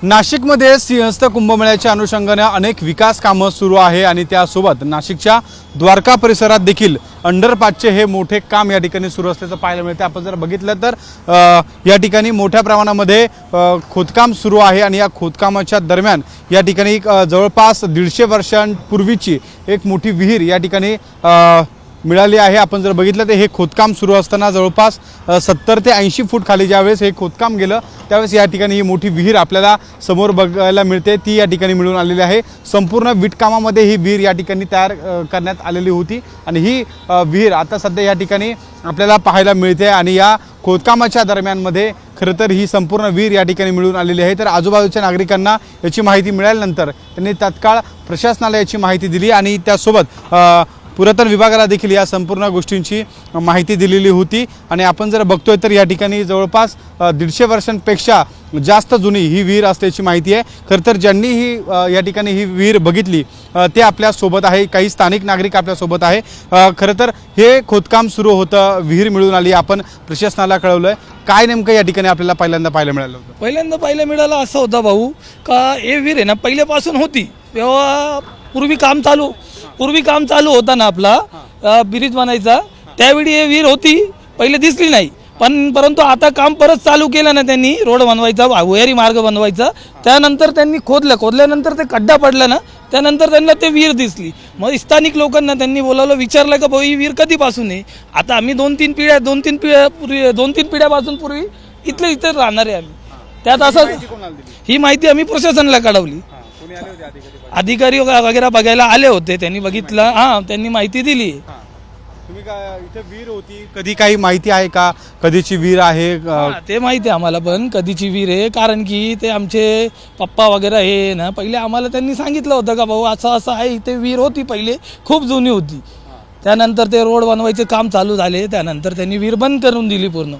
नाशिकमध्ये सिंहस्थ कुंभमेळ्याच्या अनुषंगाने अनेक विकास कामं सुरू आहे आणि त्यासोबत नाशिकच्या द्वारका परिसरात देखील अंडरपासचे हे मोठे काम या ठिकाणी सुरू असल्याचं पाहायला मिळते। आपण जर बघितलं तर या ठिकाणी मोठ्या प्रमाणामध्ये खोदकाम सुरू आहे आणि या खोदकामाच्या दरम्यान या ठिकाणी जवळपास 150 वर्षांपूर्वीची एक मोठी विहीर या ठिकाणी मिळाली आहे। आपण जर बघितलं तर हे खोदकाम सुरू असताना जवळपास 70 ते 80 फूट खाली ज्यावेळेस हे खोदकाम गेलं त्यावेळेस या ठिकाणी ही मोठी विहीर आपल्याला समोर बघायला मिळते, ती या ठिकाणी मिळून आलेली आहे। संपूर्ण विटकामामध्ये ही विहीर या ठिकाणी तयार करण्यात आलेली होती आणि ही विहीर आता सध्या या ठिकाणी आपल्याला पाहायला मिळते आणि या खोदकामाच्या दरम्यानमध्ये खरं तर ही संपूर्ण विहीर या ठिकाणी मिळून आलेली आहे। तर आजूबाजूच्या नागरिकांना याची माहिती मिळाल्यानंतर त्यांनी तात्काळ प्रशासनाला याची माहिती दिली आणि त्यासोबत पुरातन विभागाला देखील या संपूर्ण गोष्टींची माहिती दिलेली होती आणि आपण जर बघतोय तर या ठिकाणी जवळपास 150 वर्षांपेक्षा जास्त जुनी ही विहीर असल्याची माहिती आहे। खरं तर ज्यांनी ही या ठिकाणी ही विहीर बघितली ते आपल्या सोबत आहे, काही स्थानिक नागरिक आपल्या सोबत आहे। खरं तर हे खोदकाम सुरू होतं, विहीर मिळून आली, आपण प्रशासनाला कळवलंय। काय नेमकं या ठिकाणी आपल्याला पहिल्यांदा पाहायला मिळालं होतं? पहिल्यांदा पाहायला मिळालं असं होतं भाऊ का हे विहीर आहे ना पहिल्यापासून होती, तेव्हा पूर्वी काम चालू होता ना आपला ब्रिज बनायचा त्यावेळी हे विहीर होती, पहिले दिसली नाही परंतु आता काम परत चालू केलं ना त्यांनी, रोड बनवायचा, भुयारी मार्ग बनवायचा, त्यानंतर त्यांनी खोदल्यानंतर ते खड्डा पडला ना, त्यानंतर त्यांना ते विहीर दिसली। मग स्थानिक लोकांना त्यांनी बोलावलं, विचारलं का भाऊ ही विहीर कधीपासून आहे? आता आम्ही 2-3 पिढ्यापासून पूर्वी इथे राहणार आहे आम्ही। त्यात असं ही माहिती आम्ही प्रशासनाला कळवली, अधिकारी वगैरे बघायला आले होते, त्यांनी बघितलं, त्यांनी माहिती दिली। तुम्ही काय इथे विहीर होती, कधी काही माहिती आहे का कधीची विहीर आहे? ते माहिती आहे आम्हाला, पण कधीची विहीर आहे, कारण की ते आमचे पप्पा वगैरे हे ना पहिले आम्हाला त्यांनी सांगितलं होतं का भाऊ असं असं आहे, इथे विहीर होती, पहिले खूप जुनी होती, त्यानंतर ते रोड बनवायचे काम चालू झाले, त्यानंतर त्यांनी विहीर बंद करून दिली पूर्ण।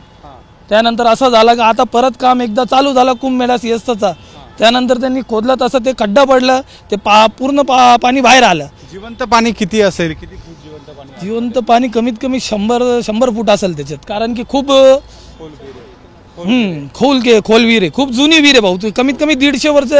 त्यानंतर असं झालं का आता परत काम एकदा चालू झालं कुंभमेळा सिंहस्थचा, त्यानंतर त्यांनी खोदलं, तसं ते खड्डा पडलं, ते पूर्ण पाणी बाहेर आलं। जिवंत पाणी किती असेल? किती फूट जिवंत पाणी? जिवंत पाणी कमीत कमी 100 फूट असेल त्याच्यात, कारण की खूप खोल विहीर आहे, खूप जुनी विहीर आहे भाऊ, कमीत कमी 150 वर्ष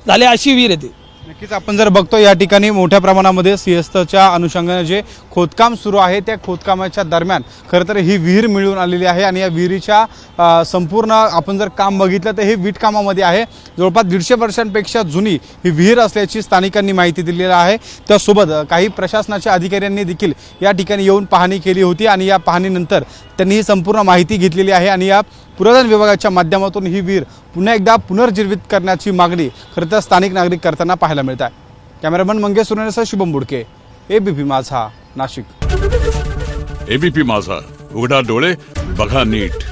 झाले अशी विहीर आहे ती। नक्कीच आपण जर बघतो या ठिकाणी मोठ्या प्रमाणामध्ये सिंहस्थच्या अनुषंगाने जे खोदकाम सुरू आहे त्या खोदकामाच्या दरम्यान खरं तर ही विहीर मिळून आलेली आहे आणि या विहिरीच्या संपूर्ण आपण जर काम बघितलं तर हे वीटकामामध्ये आहे। जवळपास 150 वर्षांपेक्षा जुनी ही विहीर असल्याची स्थानिकांनी माहिती दिलेली आहे। त्यासोबत काही प्रशासनाच्या अधिकाऱ्यांनी देखील या ठिकाणी येऊन पाहणी केली होती आणि या पाहणीनंतर त्यांनी ही संपूर्ण माहिती घेतलेली आहे आणि या पुरातन विभागाच्या माध्यमातून ही विहीर पुन्हा एकदा पुनर्जीवित करण्याची मागणी खरं तर स्थानिक नागरिक करताना पाहायला मिळत आहे। कॅमेरामन मंगेश सुरेनेसह शुभम बुडके, एबीपी माझा, नाशिक। एबीपी माझा, उघडा डोळे बघा नीट।